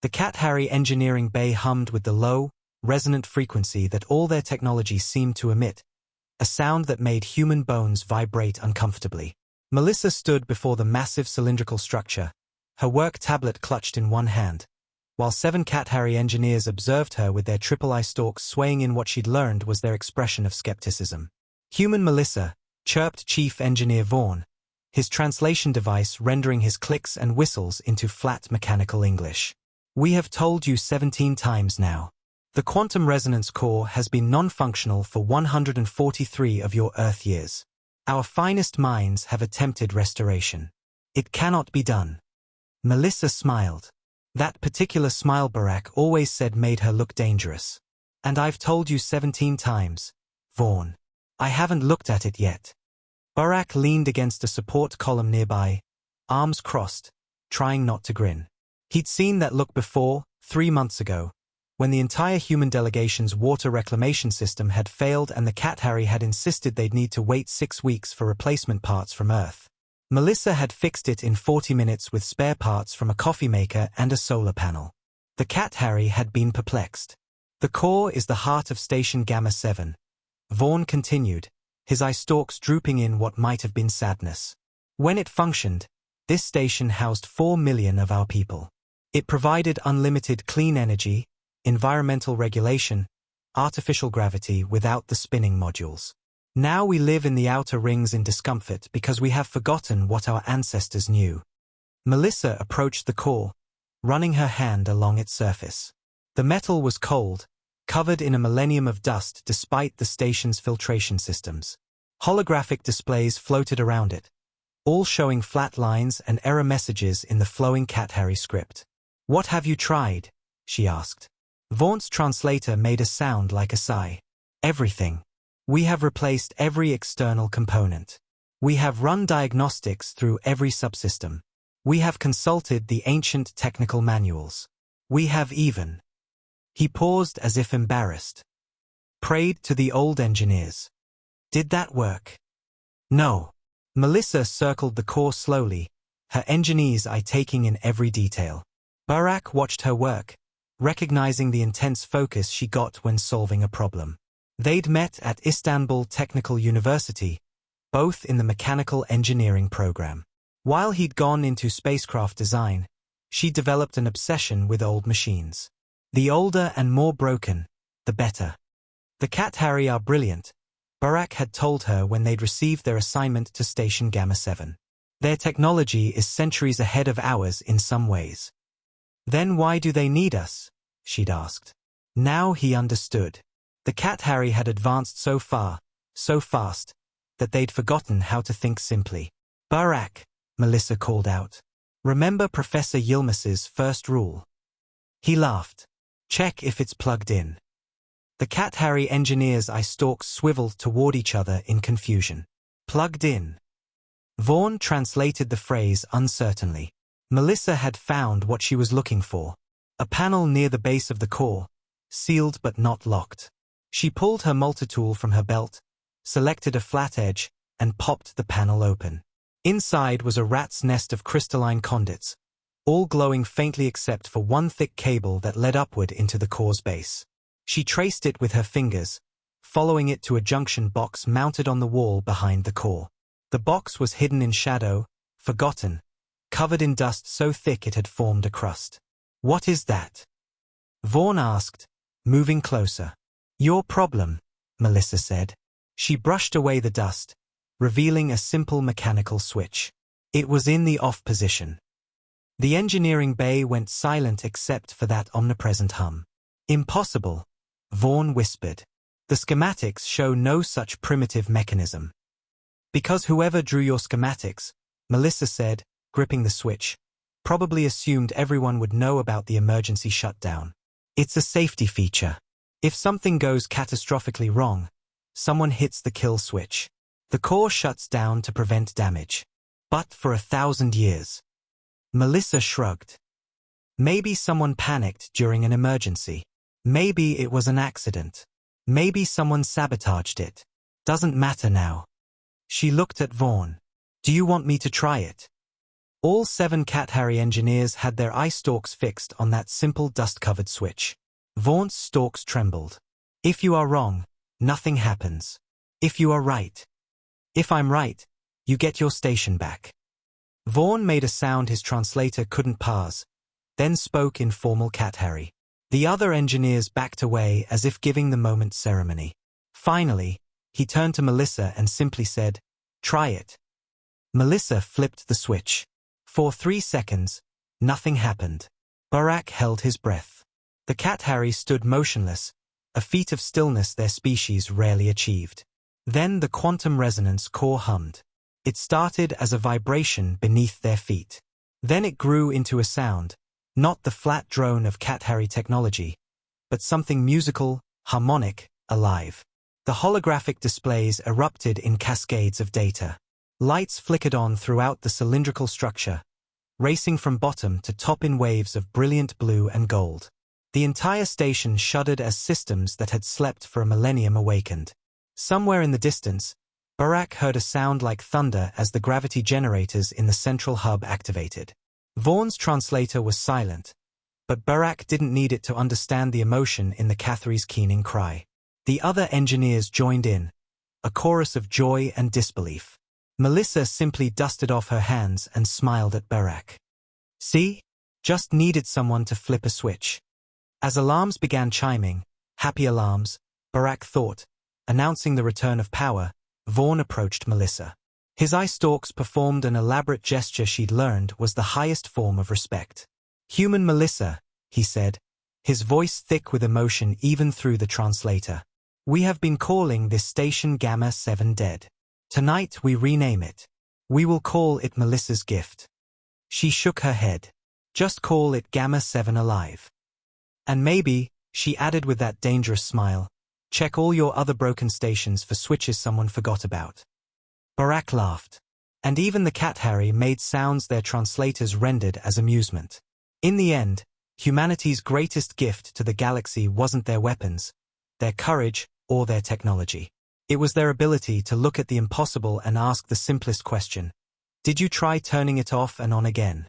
The Cat-Harry engineering bay hummed with the low, resonant frequency that all their technology seemed to emit, a sound that made human bones vibrate uncomfortably. Melissa stood before the massive cylindrical structure, her work tablet clutched in one hand, while 7 Cat-Harry engineers observed her with their triple eye stalks swaying in what she'd learned was their expression of skepticism. "Human Melissa," chirped Chief Engineer Vaughn, his translation device rendering his clicks and whistles into flat mechanical English. "We have told you 17 times now. The quantum resonance core has been non-functional for 143 of your Earth years. Our finest minds have attempted restoration. It cannot be done." Melissa smiled. That particular smile Barack always said made her look dangerous. "And I've told you 17 times, Vaughn. I haven't looked at it yet." Barack leaned against a support column nearby, arms crossed, trying not to grin. He'd seen that look before, 3 months ago, when the entire human delegation's water reclamation system had failed and the Cat-Harry had insisted they'd need to wait 6 weeks for replacement parts from Earth. Melissa had fixed it in 40 minutes with spare parts from a coffee maker and a solar panel. The Cat-Harry had been perplexed. "The core is the heart of Station Gamma 7, Vaughn continued, his eye stalks drooping in what might have been sadness. "When it functioned, this station housed 4 million of our people. It provided unlimited clean energy, environmental regulation, artificial gravity without the spinning modules. Now we live in the outer rings in discomfort because we have forgotten what our ancestors knew." Melissa approached the core, running her hand along its surface. The metal was cold, covered in a millennium of dust despite the station's filtration systems. Holographic displays floated around it, all showing flat lines and error messages in the flowing Cat-Harry script. "What have you tried?" she asked. Vaughn's translator made a sound like a sigh. "Everything. We have replaced every external component. We have run diagnostics through every subsystem. We have consulted the ancient technical manuals. We have even—" He paused as if embarrassed. "Prayed to the old engineers. Did that work?" "No." Melissa circled the core slowly, her engineer's eye taking in every detail. Barack watched her work, recognizing the intense focus she got when solving a problem. They'd met at Istanbul Technical University, both in the mechanical engineering program. While he'd gone into spacecraft design, she developed an obsession with old machines. The older and more broken, the better. "The Cat-Harry are brilliant," Barack had told her when they'd received their assignment to Station Gamma 7. "Their technology is centuries ahead of ours in some ways." "Then why do they need us?" she'd asked. Now he understood. The Cat-Harry had advanced so far, so fast, that they'd forgotten how to think simply. "Barack," Melissa called out. "Remember Professor Yilmaz's first rule?" He laughed. "Check if it's plugged in." The Cat-Harry engineers' eye stalks swiveled toward each other in confusion. "Plugged in." Vaughn translated the phrase uncertainly. Melissa had found what she was looking for. A panel near the base of the core, sealed but not locked. She pulled her multitool from her belt, selected a flat edge, and popped the panel open. Inside was a rat's nest of crystalline conduits, all glowing faintly except for one thick cable that led upward into the core's base. She traced it with her fingers, following it to a junction box mounted on the wall behind the core. The box was hidden in shadow, forgotten, covered in dust so thick it had formed a crust. "What is that?" Vaughn asked, moving closer. "Your problem," Melissa said. She brushed away the dust, revealing a simple mechanical switch. It was in the off position. The engineering bay went silent except for that omnipresent hum. "Impossible," Vaughn whispered. "The schematics show no such primitive mechanism." "Because whoever drew your schematics," Melissa said, gripping the switch, "probably assumed everyone would know about the emergency shutdown. It's a safety feature. If something goes catastrophically wrong, someone hits the kill switch. The core shuts down to prevent damage. But for 1,000 years." Melissa shrugged. "Maybe someone panicked during an emergency. Maybe it was an accident. Maybe someone sabotaged it. Doesn't matter now." She looked at Vaughn. "Do you want me to try it?" All 7 Cat Harry engineers had their eye stalks fixed on that simple dust-covered switch. Vaughn's stalks trembled. If you are wrong, nothing happens. If you are right. If I'm right, you get your station back. Vaughn made a sound his translator couldn't parse, then spoke in formal Cat Harry. The other engineers backed away as if giving the moment ceremony. Finally, he turned to Melissa and simply said, "Try it." Melissa flipped the switch. For 3 seconds, nothing happened. Barack held his breath. The Cat Harry stood motionless, a feat of stillness their species rarely achieved. Then the quantum resonance core hummed. It started as a vibration beneath their feet. Then it grew into a sound, not the flat drone of Cat Harry technology, but something musical, harmonic, alive. The holographic displays erupted in cascades of data. Lights flickered on throughout the cylindrical structure, racing from bottom to top in waves of brilliant blue and gold. The entire station shuddered as systems that had slept for a millennium awakened. Somewhere in the distance, Barack heard a sound like thunder as the gravity generators in the central hub activated. Vaughn's translator was silent, but Barack didn't need it to understand the emotion in the Cathary's keening cry. The other engineers joined in, a chorus of joy and disbelief. Melissa simply dusted off her hands and smiled at Barack. See? Just needed someone to flip a switch. As alarms began chiming, happy alarms, Barack thought, announcing the return of power, Vaughn approached Melissa. His eye stalks performed an elaborate gesture she'd learned was the highest form of respect. "Human Melissa," he said, his voice thick with emotion even through the translator. "We have been calling this station Gamma 7 dead. Tonight we rename it. We will call it Melissa's gift." She shook her head. "Just call it Gamma 7 alive. And maybe," she added with that dangerous smile, "check all your other broken stations for switches someone forgot about." Barack laughed. And even the Cat Harry made sounds their translators rendered as amusement. In the end, humanity's greatest gift to the galaxy wasn't their weapons, their courage, or their technology. It was their ability to look at the impossible and ask the simplest question: did you try turning it off and on again?